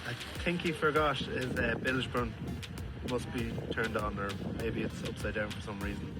I think he forgot his bilge run must be turned on, or maybe it's upside down for some reason.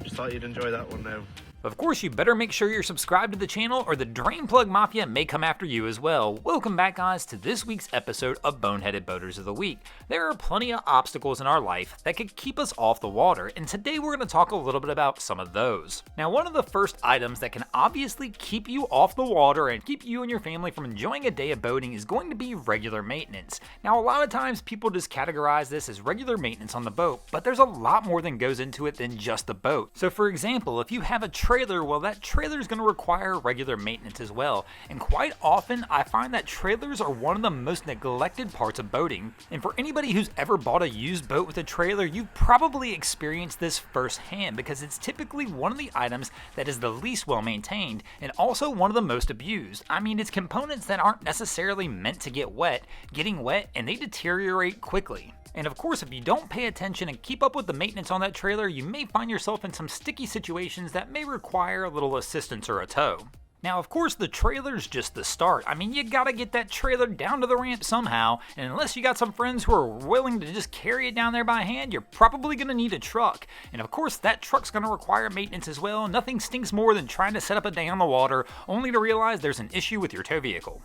Just thought you'd enjoy that one now. Of course, you better make sure you're subscribed to the channel or the Drain Plug Mafia may come after you as well. Welcome back, guys, to this week's episode of Boneheaded Boaters of the Week. There are plenty of obstacles in our life that could keep us off the water, and today we're going to talk a little bit about some of those. Now, one of the first items that can obviously keep you off the water and keep you and your family from enjoying a day of boating is going to be regular maintenance. Now, a lot of times people just categorize this as regular maintenance on the boat, but there's a lot more that goes into it than just the boat. So, for example, if you have a trailer, well, that trailer is going to require regular maintenance as well. And quite often, I find that trailers are one of the most neglected parts of boating. And for anybody who's ever bought a used boat with a trailer, you've probably experienced this firsthand because it's typically one of the items that is the least well maintained and also one of the most abused. I mean, it's components that aren't necessarily meant to get wet, getting wet, and they deteriorate quickly. And of course, if you don't pay attention and keep up with the maintenance on that trailer, you may find yourself in some sticky situations that may require a little assistance or a tow. Now, of course, the trailer's just the start. I mean, you gotta get that trailer down to the ramp somehow, and unless you got some friends who are willing to just carry it down there by hand, you're probably gonna need a truck. And of course, that truck's gonna require maintenance as well. Nothing stinks more than trying to set up a day on the water, only to realize there's an issue with your tow vehicle.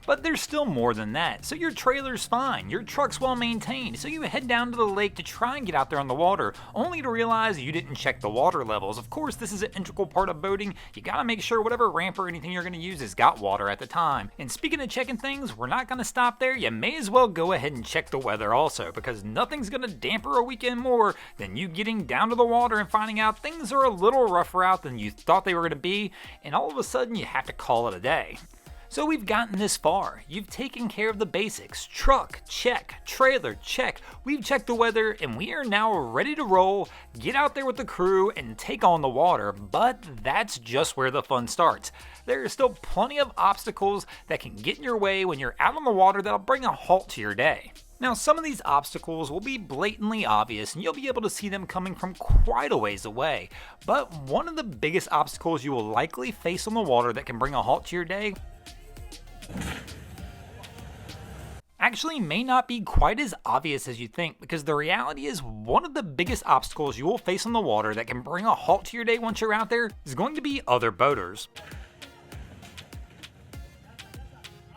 But there's still more than that. So your trailer's fine, your truck's well maintained, so you head down to the lake to try and get out there on the water, only to realize you didn't check the water levels. Of course, this is an integral part of boating. You gotta make sure whatever ramp or anything you're gonna use has got water at the time. And speaking of checking things, we're not gonna stop there. You may as well go ahead and check the weather also, because nothing's gonna damper a weekend more than you getting down to the water and finding out things are a little rougher out than you thought they were gonna be, and all of a sudden you have to call it a day. So we've gotten this far. You've taken care of the basics. Truck, check. Trailer, check. We've checked the weather, and we are now ready to roll, get out there with the crew, and take on the water. But that's just where the fun starts. There are still plenty of obstacles that can get in your way when you're out on the water that'll bring a halt to your day. Now, some of these obstacles will be blatantly obvious, and you'll be able to see them coming from quite a ways away. But one of the biggest obstacles you will likely face on the water that can bring a halt to your day actually may not be quite as obvious as you think, because the reality is one of the biggest obstacles you will face on the water that can bring a halt to your day once you're out there is going to be other boaters.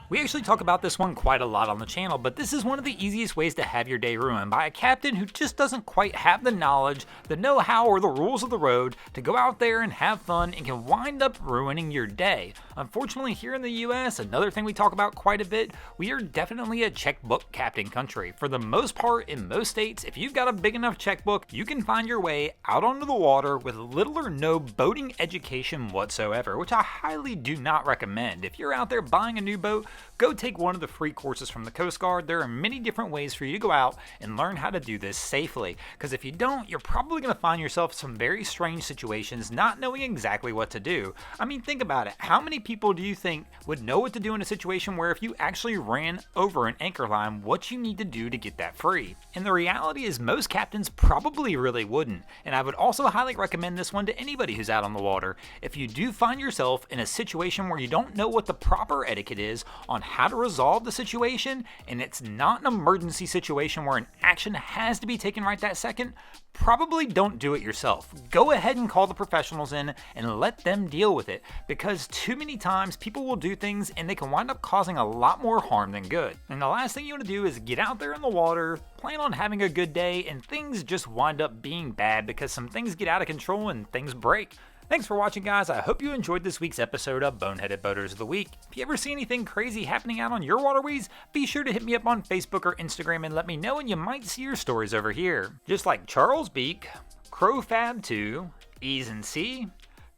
We actually talk about this one quite a lot on the channel, but this is one of the easiest ways to have your day ruined by a captain who just doesn't quite have the knowledge, the know-how, or the rules of the road to go out there and have fun and can wind up ruining your day. Unfortunately, here in the US, another thing we talk about quite a bit, we are definitely a checkbook captain country. For the most part, in most states, if you've got a big enough checkbook, you can find your way out onto the water with little or no boating education whatsoever, which I highly do not recommend. If you're out there buying a new boat, go take one of the free courses from the Coast Guard. There are many different ways for you to go out and learn how to do this safely. Because if you don't, you're probably going to find yourself in some very strange situations not knowing exactly what to do. I mean, think about it. How many people do you think would know what to do in a situation where if you actually ran over an anchor line, what you need to do to get that free? And the reality is most captains probably really wouldn't. And I would also highly recommend this one to anybody who's out on the water. If you do find yourself in a situation where you don't know what the proper etiquette is on how to resolve the situation, and it's not an emergency situation where an action has to be taken right that second, probably don't do it yourself. Go ahead and call the professionals in and let them deal with it, because too many times people will do things and they can wind up causing a lot more harm than good. And the last thing you want to do is get out there in the water, plan on having a good day, and things just wind up being bad because some things get out of control and things break. Thanks for watching, guys. I hope you enjoyed this week's episode of Boneheaded Boaters of the Week. If you ever see anything crazy happening out on your waterways, be sure to hit me up on Facebook or Instagram and let me know, and you might see your stories over here. Just like Charles Beak, CrowFab2, Ease and C,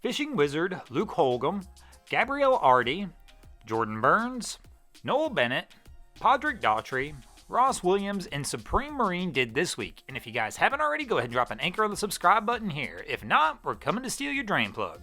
Fishing Wizard Luke Holcomb, Gabrielle Ardy, Jordan Burns, Noel Bennett, Podrick Daughtry, Ross Williams, and Supreme Marine did this week. And if you guys haven't already, go ahead and drop an anchor on the subscribe button here. If not, we're coming to steal your drain plug.